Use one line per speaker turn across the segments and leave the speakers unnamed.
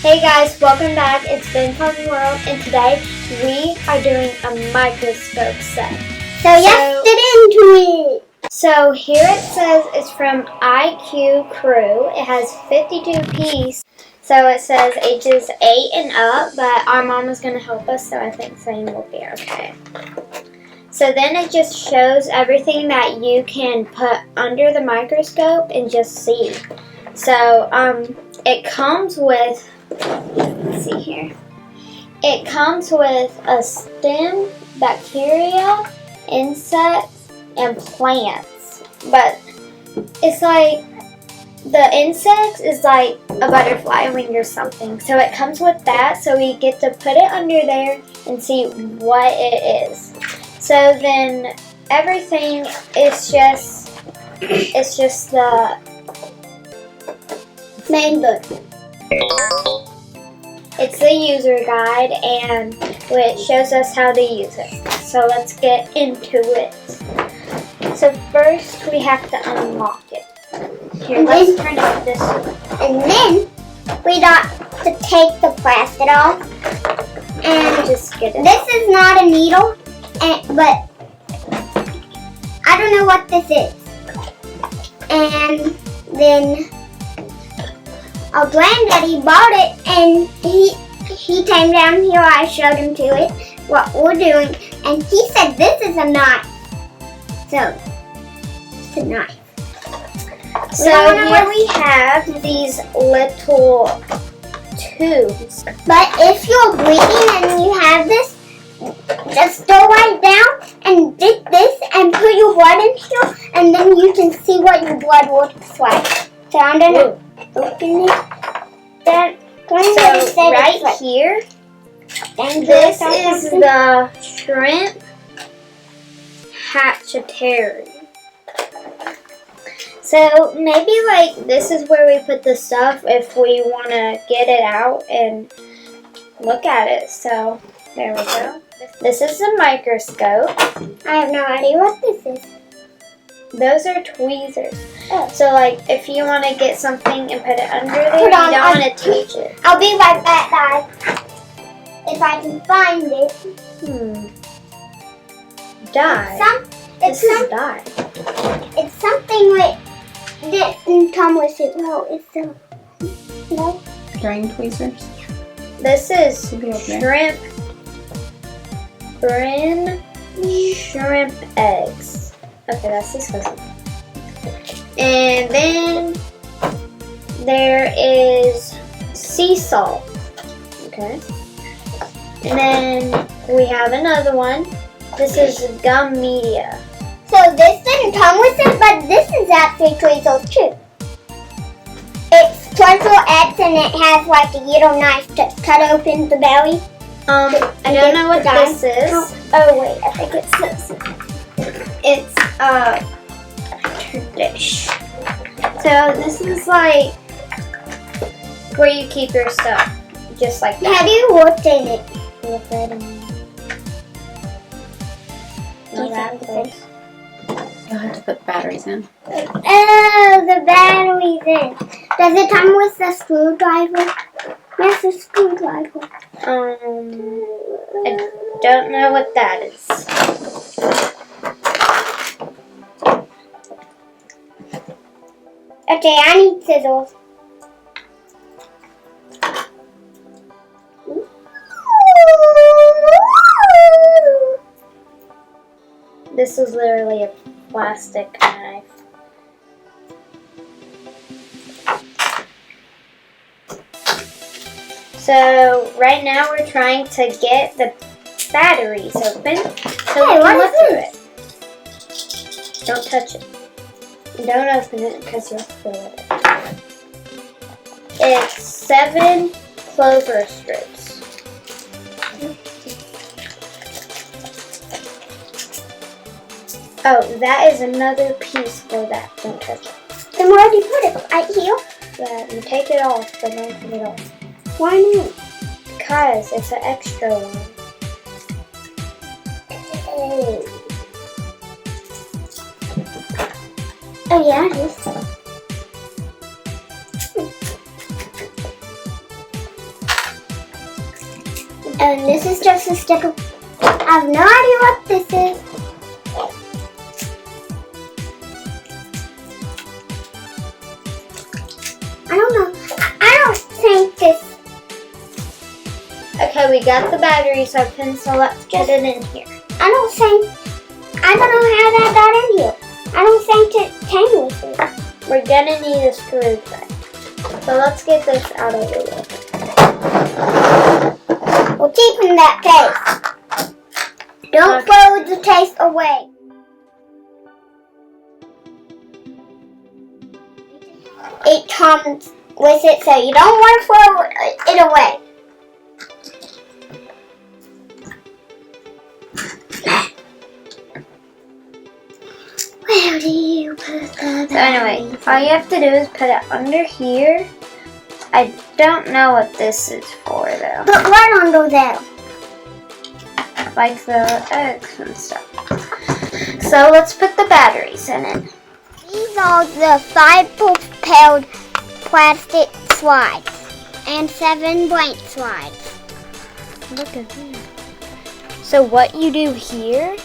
Hey guys, welcome back. It's Bigfunworld, and today we are doing a microscope set.
So let's get into it.
So here it says it's from IQ Crew. It has 52 pieces. So it says ages 8 and up, but our mom is going to help us, so I think Zane will be okay. So then it just shows everything that you can put under the microscope and just see. So it comes with, let's see here. It comes with a stem, bacteria, insects, and plants. But it's like, the insects is like a butterfly wing or something. So it comes with that, so we get to put it under there and see what it is. So then everything is just, it's just the
Main book.
It's the user guide, and it shows us how to use it. So let's get into it. So first we have to unlock it. Here, let's turn it this way.
And then we got to take the plastic off. And
Just get it.
this is not a needle, but I don't know what this is. And then our granddaddy bought it, and he came down here. I showed him to it what we're doing, and he said this is a knife. So it's a knife.
So here we have these little tubes.
But if you're bleeding and you have this, just go right down and dip this and put your blood in here, and then you can see what your blood looks like. So I'm gonna open it.
So right here, this is the shrimp hatchery. So maybe like this is where we put the stuff if we want to get it out and look at it. So there we go. This is a microscope.
I have no idea what this is.
Those are tweezers.
Oh.
So like if you want to get something and put it under there,
Hold on,
you don't want to touch it.
I'll be right back, guys. If I can find it.
Dye. This is dye.
It's something like didn't come with it. Well, it's a no.
Drain tweezers.
This is
Should be okay.
shrimp eggs. Okay, that's disgusting. And then there is sea salt. Okay. And then we have another one. This is gum media.
So this didn't come with it, but this is actually tweezers too. It's twinkle eggs, and it has like a little knife to cut open the belly.
I don't know what this is.
Oh wait, I think it's this.
It's a dish. So this is like where you keep your stuff, just like that.
Have you looked in it?
Look right in there. No, that place.
You'll have to put batteries in.
Oh, the battery's in. Does it come with a screwdriver? Yes, a screwdriver.
I don't know what that is.
Okay, I need scissors.
This is literally a plastic knife. So right now we're trying to get the batteries open so we can look through it. Don't touch it. And don't open it because you'll fill it. It's 7 clover strips. Oh, that is another piece for that. Don't touch it.
Then where do you put it? Right here?
Yeah, you take it off, but don't put it off.
Why not?
Because it's an extra one.
Oh yeah, it is. And this is just a sticker. I have no idea what this is. I don't know. I don't think this.
Okay, we got the batteries open, so let's get it in here.
I don't know how that got in here. I don't think it came with it.
We're gonna need a screwdriver. So let's get this out of the way.
We're keeping that taste. Don't throw the taste away. It comes with it, so you don't want to throw it away. Where do you put the
So anyway, all you have to do is put it under here. I don't know what this is for though.
Put what under there?
Like the eggs and stuff. So let's put the batteries in it.
These are the 5-pound plastic slides and 7 blank slides.
Look at this. So what you do here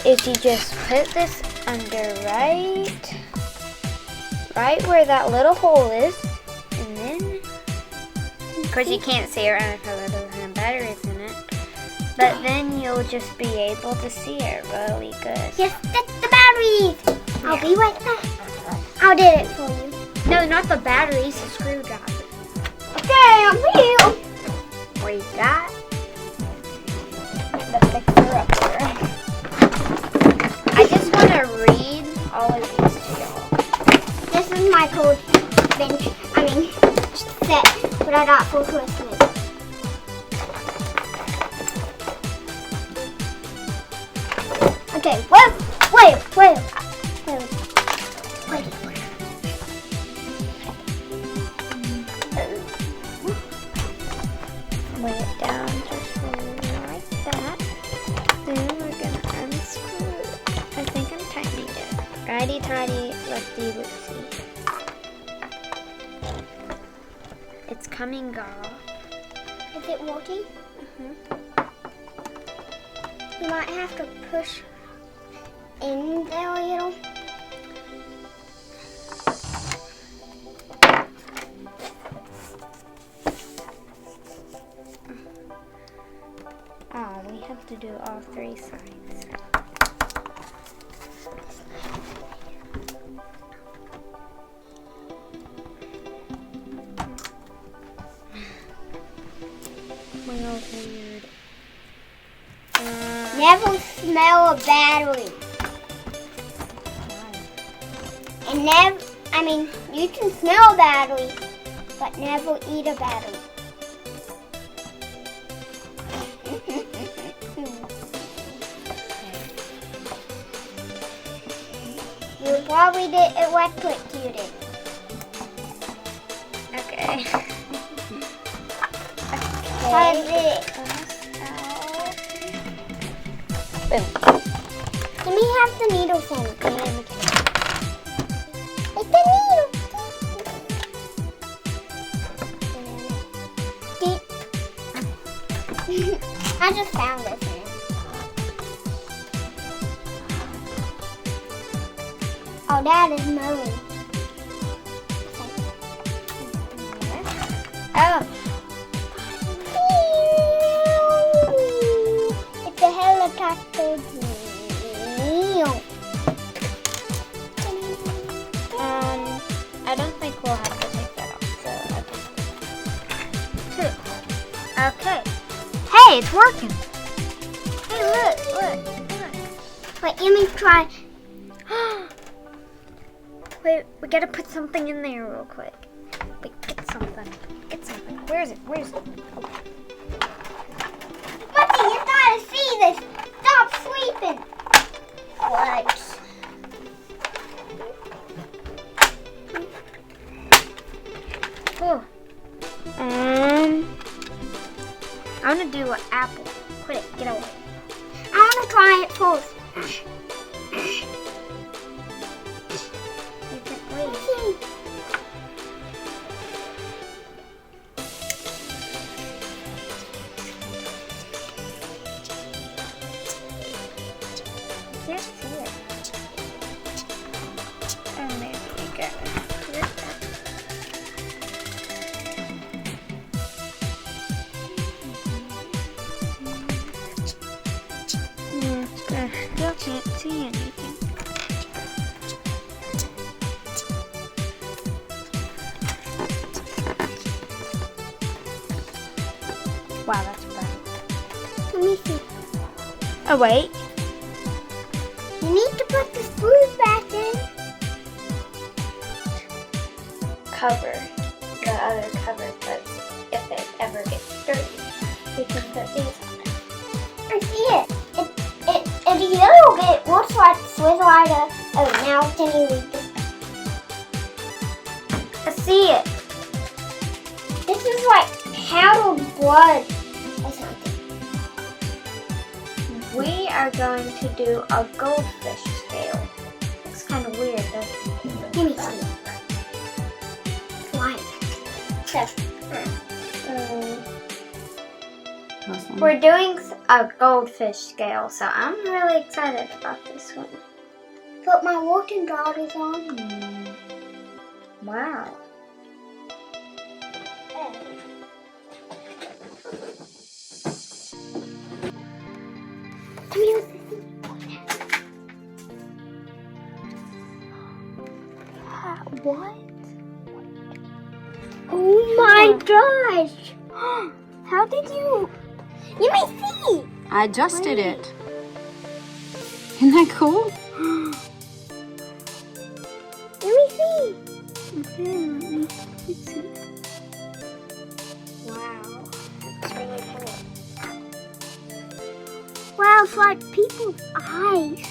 is you just put this under right where that little hole is, and then, of course you can't see it right because it doesn't have batteries in it, but then you'll just be able to see it really good.
Just stick the batteries. I'll be right back. I'll do it for you.
No, not the batteries, the screwdriver.
Okay, I'm here.
We got the fixer up there. I just want to read all of these to y'all.
This is my cold bench. Set what I got for Christmas. Okay, wait.
Lay it down just like that. Then we're gonna unscrew it. I think I'm tightening it. Righty-tighty, lefty-loosey. It's coming off.
Is it working? You might have to push in there a little.
Oh, we have to do all 3 sides. Well, weird.
Never smell a battery. And you can smell a battery, but never eat a battery. You probably did electrocuted.
Okay.
How's it?
Boom.
Let me have the needle thing. It's the needle. I just found this in it. Oh, that is moving.
Oh.
It's a helicopter.
I don't think we'll have to take that off, so okay. Hey, it's working.
Hey, look. Wait, let me try.
Wait, we gotta put something in there real quick. Wait, get something. Where is it? Oh.
Buddy, you gotta see this. Stop sleeping. What?
Oh. I wanna do an apple. Quit it, get away.
I wanna try it first.
You can wait. Wow, that's bright.
Let me see.
Oh, wait.
You need to put the screws back in.
Cover the other cover, but if it ever gets dirty, we can put these on it.
I see it. It a little bit looks like Swizzle. Oh, now can you read it?
I see it.
This is like powdered blood or something.
We are going to do a goldfish scale. It's kind of weird, doesn't it?
Give me some. Slime.
Awesome.
We're doing a goldfish scale, so I'm really excited about this one.
Put my working goggles on.
Wow.
Come here.
What?
Oh my gosh.
How did you?
You may see.
I adjusted it. Isn't that cool?
Let me see.
Okay, let me fix it. Wow, that's really cool.
Wow, it's like people's eyes.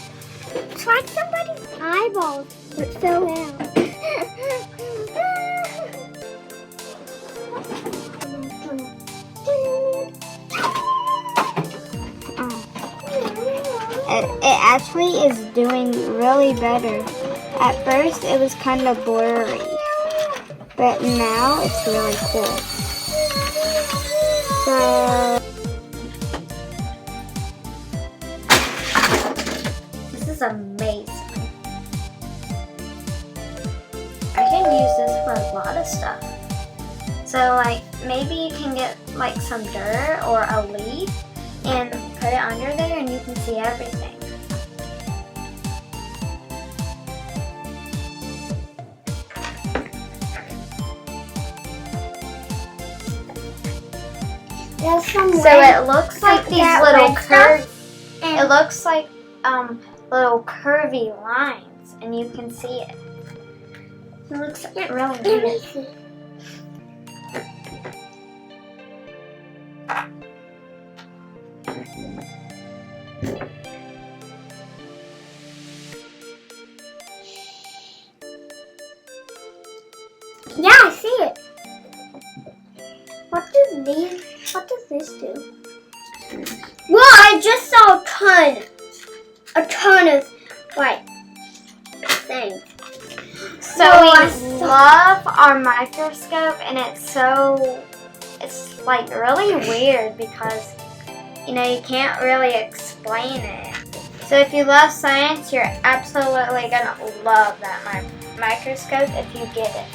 It's like somebody's eyeballs that fell out.
It actually is doing really better. At first it was kind of blurry, but now it's really cool. So this is amazing. I can use this for a lot of stuff. So like maybe you can get like some dirt or a leaf and put it under there and you can see everything.
There's some
So
red-
it looks like these
that
little
red stuff, and
it looks like little curvy lines and you can see it. It looks really
Let me
weird.
see. Yeah, I see it. What does this do? Well, I just saw a ton of like things.
So
I
we
saw-
love our microscope and it's like really weird because you know you can't really explain it. So if you love science, you're absolutely gonna love that microscope if you get it.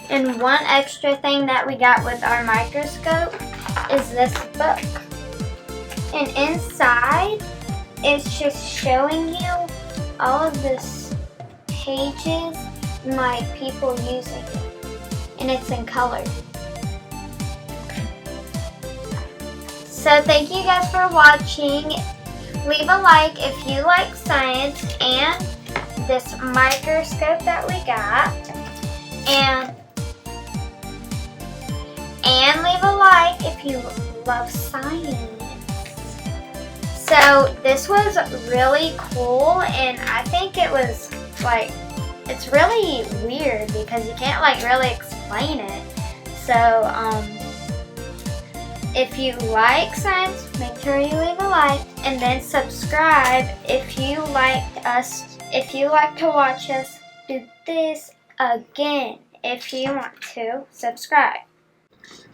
And one extra thing that we got with our microscope is this book. And inside, it's just showing you all of this pages and like people using it. And it's in color. So thank you guys for watching. Leave a like if you like science and this microscope that we got. And leave a like if you love science. So this was really cool and I think it was like, it's really weird because you can't like really explain it. So if you like science, make sure you leave a like and then subscribe if you like to watch us do this again. If you want to, subscribe.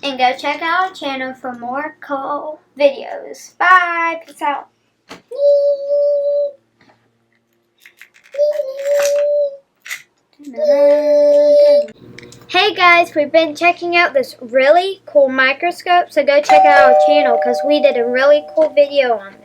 And go check out our channel for more cool videos. Bye. Peace out. Hey guys, we've been checking out this really cool microscope, so go check out our channel because we did a really cool video on it.